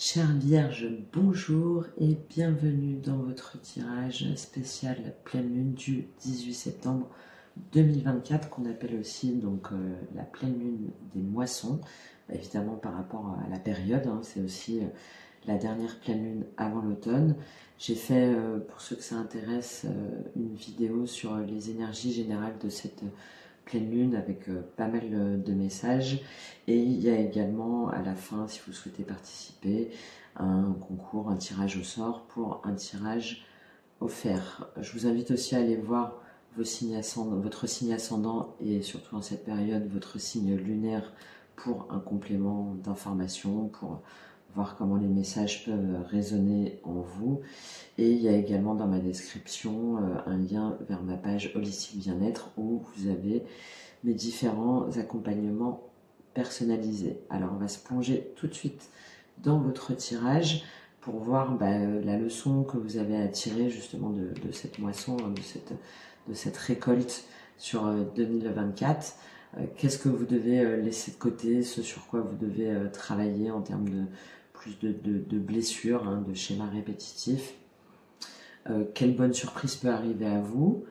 Chère Vierge, bonjour et bienvenue dans votre tirage spécial pleine lune du 18 septembre 2024 qu'on appelle aussi donc la pleine lune des moissons. Évidemment par rapport à la période, c'est aussi la dernière pleine lune avant l'automne. J'ai fait, pour ceux que ça intéresse, une vidéo sur les énergies générales de cette pleine lune avec pas mal de messages, et il y a également à la fin, si vous souhaitez participer, un concours, un tirage au sort pour un tirage offert. Je vous invite aussi à aller voir vos signes ascendants, votre signe ascendant et surtout en cette période votre signe lunaire pour un complément d'information, pour voir comment les messages peuvent résonner en vous. Et il y a également dans ma description un lien vers ma page Holistique Bien-être où vous avez mes différents accompagnements personnalisés. Alors on va se plonger tout de suite dans votre tirage pour voir la leçon que vous avez à tirer justement de cette moisson, de cette récolte sur 2024. Qu'est-ce que vous devez laisser de côté, ce sur quoi vous devez travailler en termes de plus de blessures, de schémas répétitifs. Quelle bonne surprise peut arriver à vous,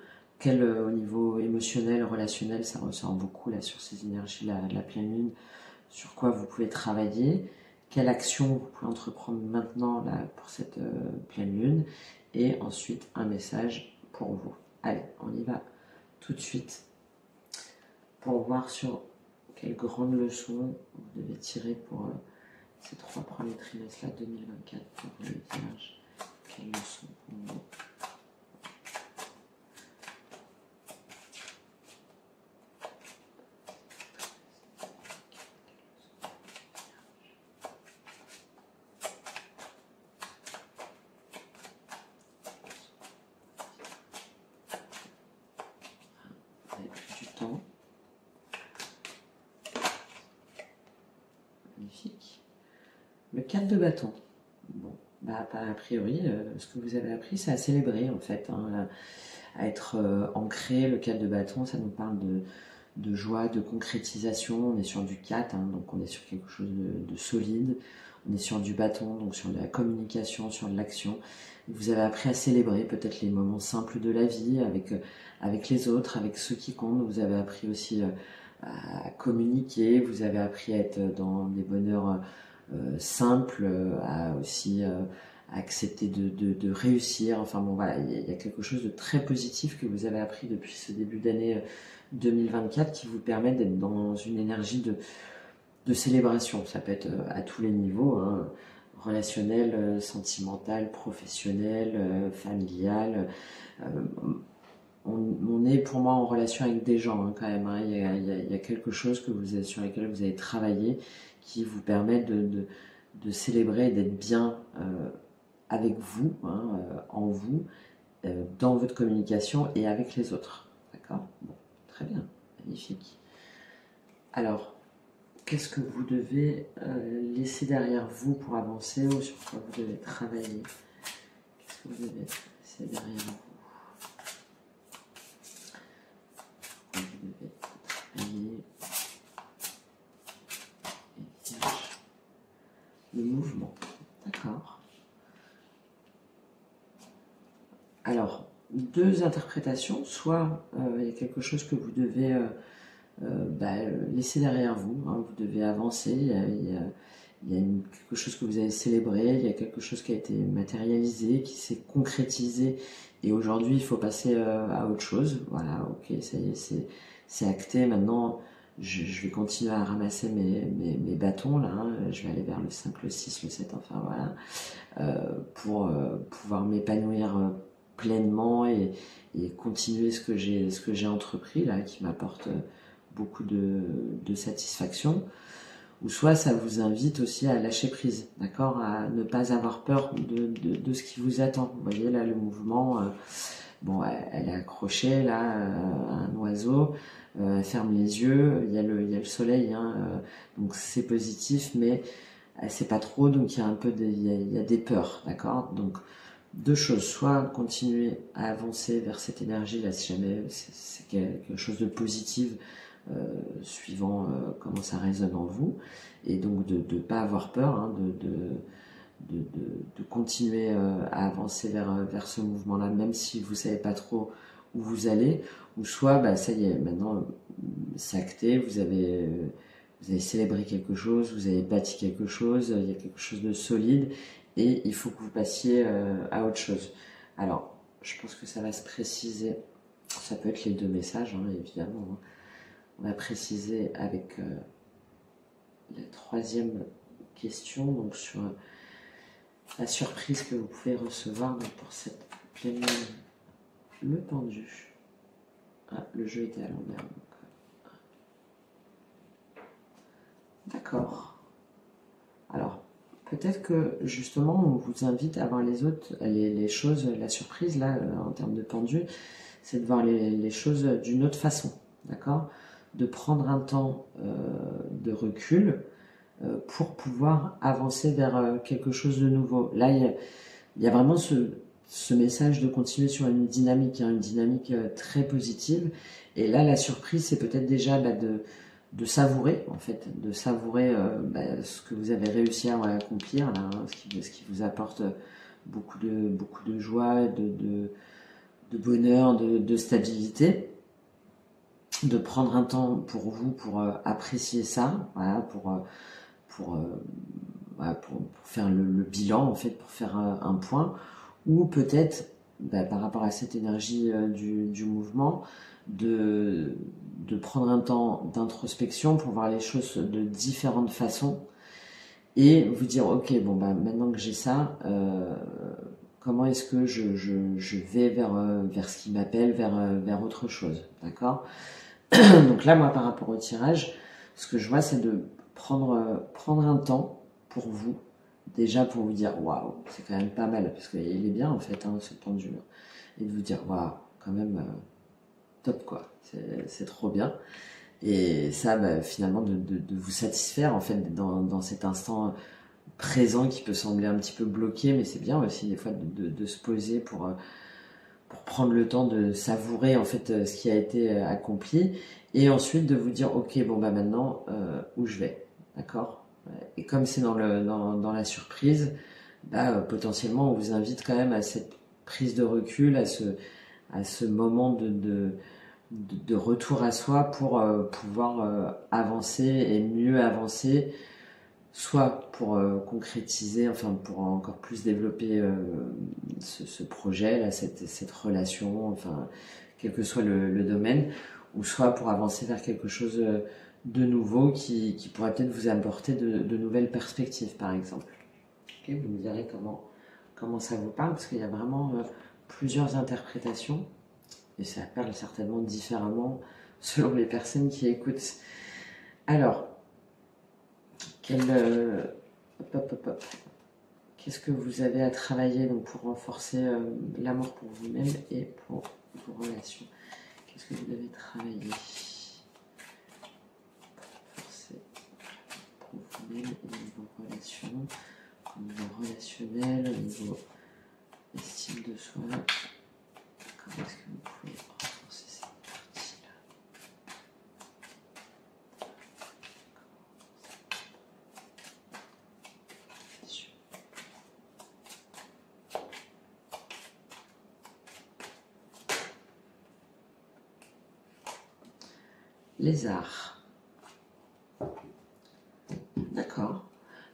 au niveau émotionnel, relationnel, ça ressort beaucoup là sur ces énergies de la pleine lune, sur quoi vous pouvez travailler, quelle action vous pouvez entreprendre maintenant là pour cette pleine lune, et ensuite un message pour vous. Allez, on y va tout de suite pour voir sur quelle grande leçon vous devez tirer pour ces 3 premiers trimestres là 2024 pour les vierges. Quelle leçon pour vous? Vous avez pris du temps. Magnifique. Le 4 de bâton. Bon, a priori, ce que vous avez appris, c'est à célébrer en fait, à être ancré. Le 4 de bâton, ça nous parle de joie, de concrétisation. On est sur du 4, donc on est sur quelque chose de solide. On est sur du bâton, donc sur de la communication, sur de l'action. Vous avez appris à célébrer peut-être les moments simples de la vie avec les autres, avec ceux qui comptent. Vous avez appris aussi à communiquer. Vous avez appris à être dans des bonheurs simples, à aussi accepter de réussir. Enfin bon, voilà, il y a quelque chose de très positif que vous avez appris depuis ce début d'année 2024 qui vous permet d'être dans une énergie de célébration. Ça peut être à tous les niveaux, relationnel, sentimental, professionnel, familial. On est pour moi en relation avec des gens quand même. Il y a quelque chose sur lequel vous avez travaillé qui vous permet de célébrer, d'être bien avec vous, en vous, dans votre communication et avec les autres. D'accord ? Bon, très bien, magnifique. Alors, qu'est-ce que vous devez laisser derrière vous pour avancer ou sur quoi vous devez travailler? Qu'est-ce que vous devez laisser derrière vous? Vous devez travailler le mouvement. D'accord. Alors, 2 interprétations. Soit il y a quelque chose que vous devez laisser derrière vous. Vous devez avancer. Il y a quelque chose que vous avez célébré. Il y a quelque chose qui a été matérialisé, qui s'est concrétisé. Et aujourd'hui, il faut passer à autre chose. Voilà, ok, ça y est, c'est acté. Maintenant, je vais continuer à ramasser mes bâtons, là. Je vais aller vers le 5, le 6, le 7, enfin voilà. Pour pouvoir m'épanouir pleinement et continuer ce que j'ai entrepris, là, qui m'apporte beaucoup de satisfaction. Ou soit ça vous invite aussi à lâcher prise, d'accord, à ne pas avoir peur de ce qui vous attend. Vous voyez là le mouvement, bon, elle est accrochée là à un oiseau, elle ferme les yeux, il y a le soleil, donc c'est positif, mais elle sait pas trop, donc il y a un peu il y a des peurs, d'accord. Donc 2 choses, soit continuer à avancer vers cette énergie là, si jamais c'est quelque chose de positif, suivant comment ça résonne en vous, et donc de ne pas avoir peur, de continuer à avancer vers ce mouvement-là, même si vous savez pas trop où vous allez, ou soit bah, ça y est, maintenant c'est acté, vous avez célébré quelque chose, vous avez bâti quelque chose, il y a quelque chose de solide, et il faut que vous passiez à autre chose. Alors, je pense que ça va se préciser, ça peut être les deux messages, hein, évidemment. Hein. On va préciser avec la troisième question, donc sur la surprise que vous pouvez recevoir donc pour cette pleine lune. Le pendu. Ah, le jeu était à l'envers. D'accord. Alors, peut-être que justement, on vous invite à voir les autres, les choses, la surprise là, en termes de pendu, c'est de voir les choses d'une autre façon. D'accord? De prendre un temps de recul pour pouvoir avancer vers quelque chose de nouveau. Là, il y a vraiment ce message de continuer sur une dynamique très positive. Et là, la surprise, c'est peut-être déjà de savourer, en fait, de savourer ce que vous avez réussi à accomplir, là, hein, ce qui vous apporte beaucoup de joie, de bonheur, de stabilité. De prendre un temps pour vous, pour apprécier ça, voilà, pour faire le bilan, en fait, pour faire un point, ou peut-être, par rapport à cette énergie du mouvement, de prendre un temps d'introspection pour voir les choses de différentes façons, et vous dire, ok, bon, maintenant que j'ai ça, comment est-ce que je vais vers ce qui m'appelle, vers autre chose, d'accord? Donc là, moi, par rapport au tirage, ce que je vois, c'est de prendre un temps pour vous, déjà pour vous dire, waouh, c'est quand même pas mal, parce qu'il est bien, en fait, hein, ce pendu, et de vous dire, waouh, quand même, top, quoi, c'est trop bien. Et ça, finalement, de vous satisfaire, en fait, dans cet instant présent qui peut sembler un petit peu bloqué, mais c'est bien aussi, des fois, de se poser pour prendre le temps de savourer en fait ce qui a été accompli et ensuite de vous dire ok bon maintenant où je vais, d'accord, et comme c'est dans la surprise, potentiellement on vous invite quand même à cette prise de recul, à ce moment de retour à soi pour pouvoir avancer et mieux avancer, soit pour concrétiser, enfin pour encore plus développer ce projet, là, cette relation, enfin quel que soit le domaine, ou soit pour avancer vers quelque chose de nouveau qui pourrait peut-être vous apporter de nouvelles perspectives, par exemple. Okay, vous me direz comment ça vous parle, parce qu'il y a vraiment plusieurs interprétations, et ça parle certainement différemment selon les personnes qui écoutent. Alors, qu'est-ce que vous avez à travailler donc, pour renforcer l'amour pour vous-même et pour vos relations? Qu'est-ce que vous devez travailler pour renforcer pour vous-même et vos relations, au niveau relationnel, au niveau estime de soi? Comment est-ce que vous pouvez renforcer cette partie-là? Les arts. D'accord.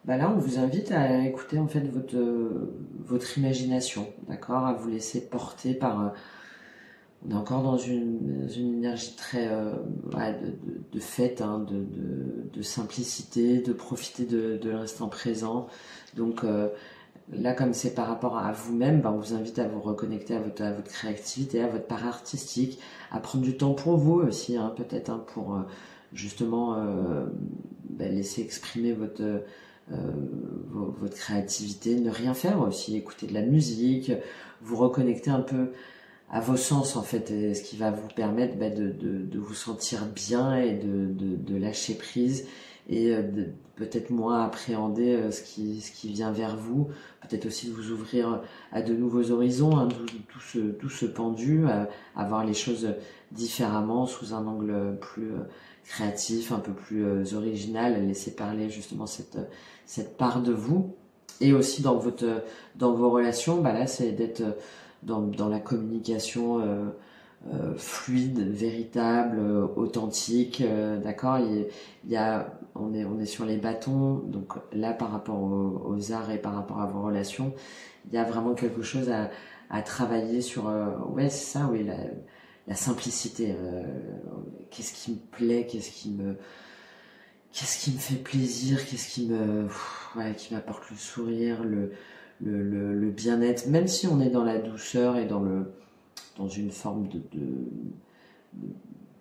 Là, on vous invite à écouter en fait votre imagination, d'accord, à vous laisser porter par. On est encore dans une énergie très de fête, hein, de simplicité, de profiter de l'instant présent. Donc là, comme c'est par rapport à vous-même, on vous invite à vous reconnecter à votre créativité, à votre part artistique, à prendre du temps pour vous aussi, hein, peut-être pour justement laisser exprimer votre créativité, ne rien faire aussi, écouter de la musique, vous reconnecter un peu à vos sens en fait, ce qui va vous permettre de vous sentir bien et de lâcher prise et de peut-être moins appréhender ce qui vient vers vous, peut-être aussi de vous ouvrir à de nouveaux horizons, hein, tout ce pendu, à voir les choses différemment, sous un angle plus créatif, un peu plus original, laisser parler justement cette part de vous. Et aussi dans vos relations, bah là c'est d'être dans la communication fluide, véritable, authentique, d'accord. On est sur les bâtons, donc là par rapport aux arts et par rapport à vos relations, il y a vraiment quelque chose à travailler sur, ouais c'est ça, oui, la simplicité, qu'est-ce qui me plaît, qu'est-ce qui me fait plaisir, ouais, qui m'apporte le sourire, le bien-être, même si on est dans la douceur et dans une forme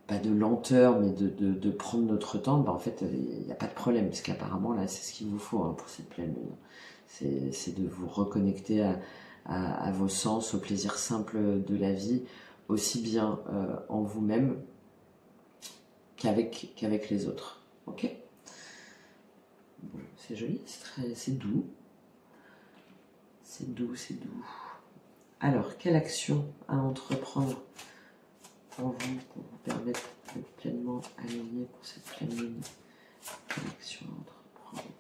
pas de lenteur, mais de prendre notre temps, bah en fait, il n'y a pas de problème, parce qu'apparemment, là, c'est ce qu'il vous faut hein, pour cette pleine lune. C'est de vous reconnecter à vos sens, au plaisir simple de la vie, aussi bien en vous-même qu'avec les autres. Ok ? Bon, c'est joli, c'est doux. C'est doux, c'est doux. Alors, quelle action à entreprendre pour vous permettre d'être pleinement aligné pour cette pleine lune? Quelle action à entreprendre?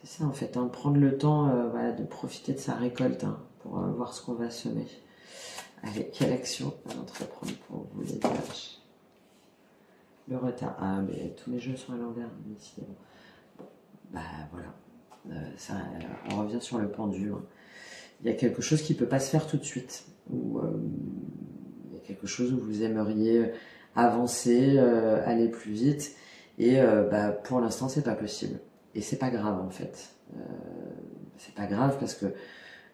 C'est ça en fait, hein, prendre le temps voilà, de profiter de sa récolte hein, pour voir ce qu'on va semer. Allez, quelle action à entreprendre pour vous les vierges? Le retard. Ah, mais tous mes jeux sont à l'envers, décidément. Bon, bah voilà. On revient sur le pendu. Hein. Il y a quelque chose qui ne peut pas se faire tout de suite. Ou il y a quelque chose où vous aimeriez avancer, aller plus vite. Et bah, pour l'instant, c'est pas possible. Et c'est pas grave en fait. C'est pas grave parce que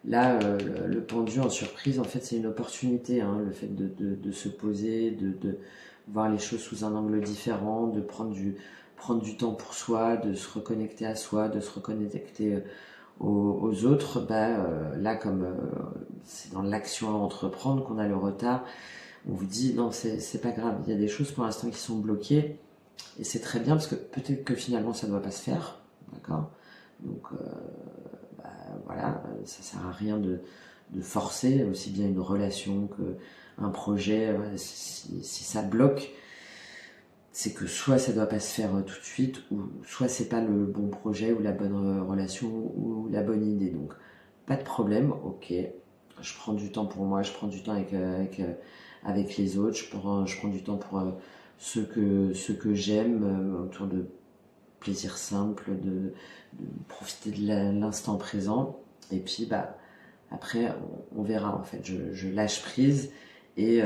là, le pendu en surprise, en fait, c'est une opportunité. Hein, le fait de se poser, de voir les choses sous un angle différent, de prendre du temps pour soi, de se reconnecter à soi, de se reconnecter aux autres. Bah, là, comme c'est dans l'action à entreprendre qu'on a le retard, on vous dit non, c'est pas grave. Il y a des choses pour l'instant qui sont bloquées et c'est très bien parce que peut-être que finalement ça ne doit pas se faire. D'accord ? Donc bah, voilà, ça sert à rien de forcer aussi bien une relation qu'un projet. Si ça bloque, c'est que soit ça doit pas se faire tout de suite, ou soit c'est pas le bon projet, ou la bonne relation, ou la bonne idée. Donc pas de problème, ok. Je prends du temps pour moi, je prends du temps avec les autres, je prends du temps pour ceux que j'aime, autour de plaisir simple, de profiter de l'instant présent. Et puis bah après on verra en fait. Je lâche prise et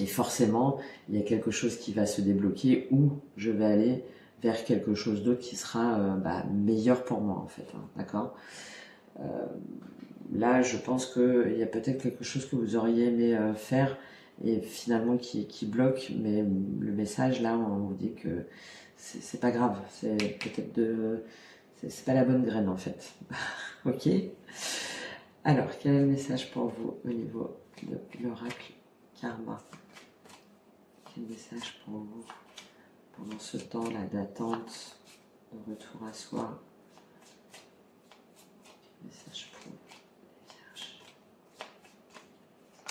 forcément, il y a quelque chose qui va se débloquer ou je vais aller vers quelque chose d'autre qui sera meilleur pour moi en fait. Hein, d'accord ? Là, je pense qu'il y a peut-être quelque chose que vous auriez aimé faire et finalement qui bloque, mais le message là, on vous dit que c'est pas grave. C'est peut-être c'est pas la bonne graine en fait. Ok ? Alors, quel est le message pour vous au niveau de l'oracle Karma? Quel message pour vous pendant ce temps là d'attente, de retour à soi? Quel message pour vous,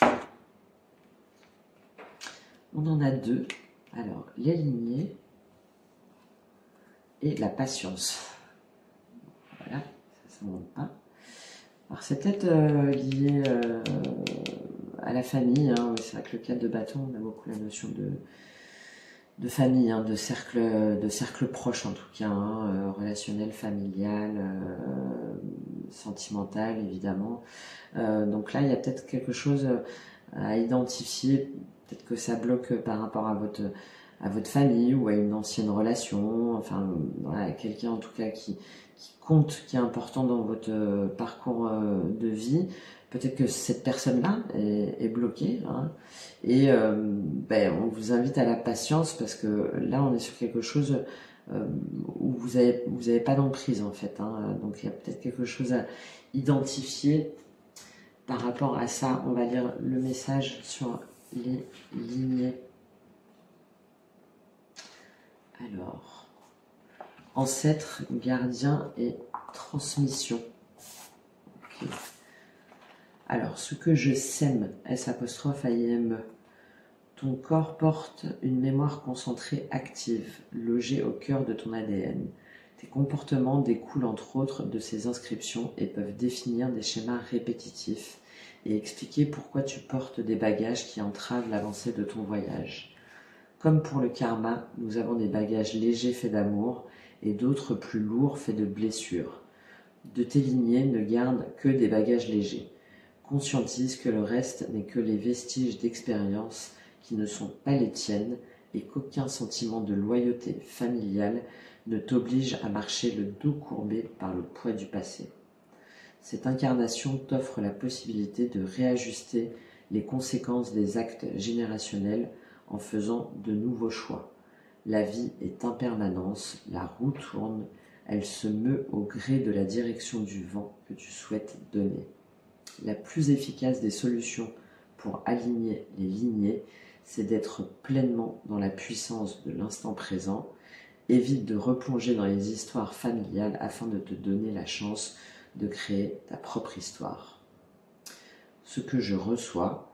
les vierges? On en a deux. Alors, les lignées et la patience. Voilà, ça ne monte pas. Alors, c'est peut-être lié à la famille. Hein. C'est vrai que le 4 de bâton, on a beaucoup la notion de famille, hein, de cercle proche en tout cas, hein, relationnel, familial, sentimental évidemment. Donc là, il y a peut-être quelque chose à identifier. Peut-être que ça bloque par rapport à votre famille ou à une ancienne relation. Enfin, voilà, quelqu'un en tout cas qui compte, qui est important dans votre parcours de vie. Peut-être que cette personne-là est bloquée. Hein, et on vous invite à la patience parce que là, on est sur quelque chose où vous avez pas d'emprise en fait. Hein, donc il y a peut-être quelque chose à identifier par rapport à ça. On va lire le message sur les lignées. Alors, ancêtre, gardien et transmission. Okay. Alors, ce que je sème, S', A-I-M-E, Ton corps porte une mémoire concentrée active, logée au cœur de ton ADN. Tes comportements découlent entre autres de ces inscriptions et peuvent définir des schémas répétitifs et expliquer pourquoi tu portes des bagages qui entravent l'avancée de ton voyage. Comme pour le karma, nous avons des bagages légers faits d'amour et d'autres plus lourds faits de blessures. De tes lignées ne garde que des bagages légers. Conscientise que le reste n'est que les vestiges d'expériences qui ne sont pas les tiennes et qu'aucun sentiment de loyauté familiale ne t'oblige à marcher le dos courbé par le poids du passé. Cette incarnation t'offre la possibilité de réajuster les conséquences des actes générationnels en faisant de nouveaux choix. La vie est impermanence, la roue tourne, elle se meut au gré de la direction du vent que tu souhaites donner. La plus efficace des solutions pour aligner les lignées, c'est d'être pleinement dans la puissance de l'instant présent. Évite de replonger dans les histoires familiales afin de te donner la chance de créer ta propre histoire. Ce que je reçois,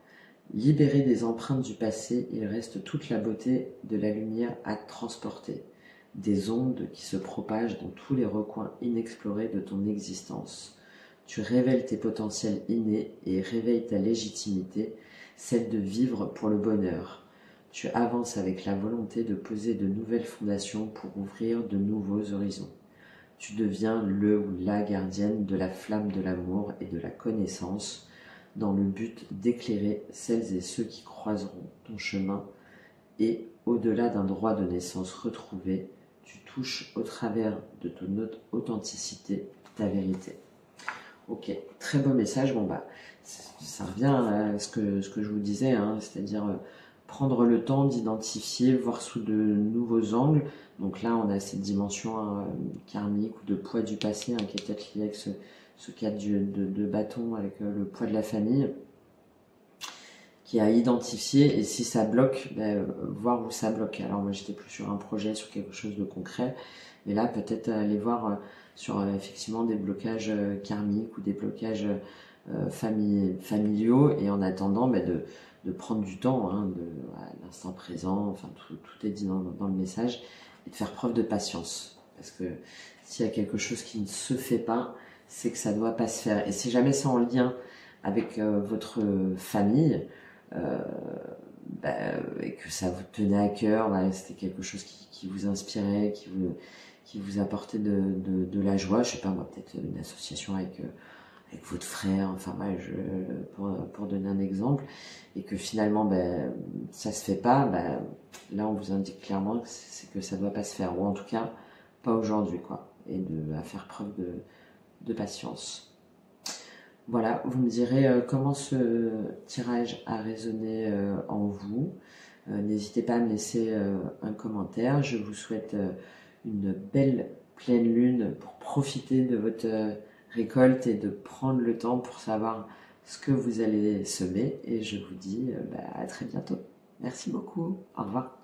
libéré des empreintes du passé, il reste toute la beauté de la lumière à transporter, des ondes qui se propagent dans tous les recoins inexplorés de ton existence. Tu révèles tes potentiels innés et réveilles ta légitimité, celle de vivre pour le bonheur. Tu avances avec la volonté de poser de nouvelles fondations pour ouvrir de nouveaux horizons. Tu deviens le ou la gardienne de la flamme de l'amour et de la connaissance, dans le but d'éclairer celles et ceux qui croiseront ton chemin et, au-delà d'un droit de naissance retrouvé, tu touches au travers de ton authenticité ta vérité. Ok, très beau message. Bon bah, ça revient à ce que je vous disais, hein, c'est-à-dire prendre le temps d'identifier, voir sous de nouveaux angles. Donc là, on a cette dimension karmique ou de poids du passé, qui est peut-être lié avec ce cadre de bâton, avec le poids de la famille, qui est à identifier. Et si ça bloque, voir où ça bloque. Alors moi, j'étais plus sur un projet, sur quelque chose de concret. Mais là, peut-être aller voir sur effectivement des blocages karmiques ou des blocages familiaux. Et en attendant, de prendre du temps, à l'instant présent, enfin tout est dit dans le message, et de faire preuve de patience. Parce que s'il y a quelque chose qui ne se fait pas, c'est que ça ne doit pas se faire. Et si jamais c'est en lien avec votre famille, et que ça vous tenait à cœur, c'était quelque chose qui vous inspirait, qui vous apportait de la joie, je sais pas moi, peut-être une association avec votre frère, enfin pour donner un exemple, et que finalement ça se fait pas, là on vous indique clairement que c'est que ça doit pas se faire, ou en tout cas pas aujourd'hui, quoi, et à faire preuve de patience. Voilà, vous me direz comment ce tirage a résonné en vous. N'hésitez pas à me laisser un commentaire. Je vous souhaite une belle pleine lune pour profiter de votre récolte et de prendre le temps pour savoir ce que vous allez semer. Et je vous dis à très bientôt. Merci beaucoup. Au revoir.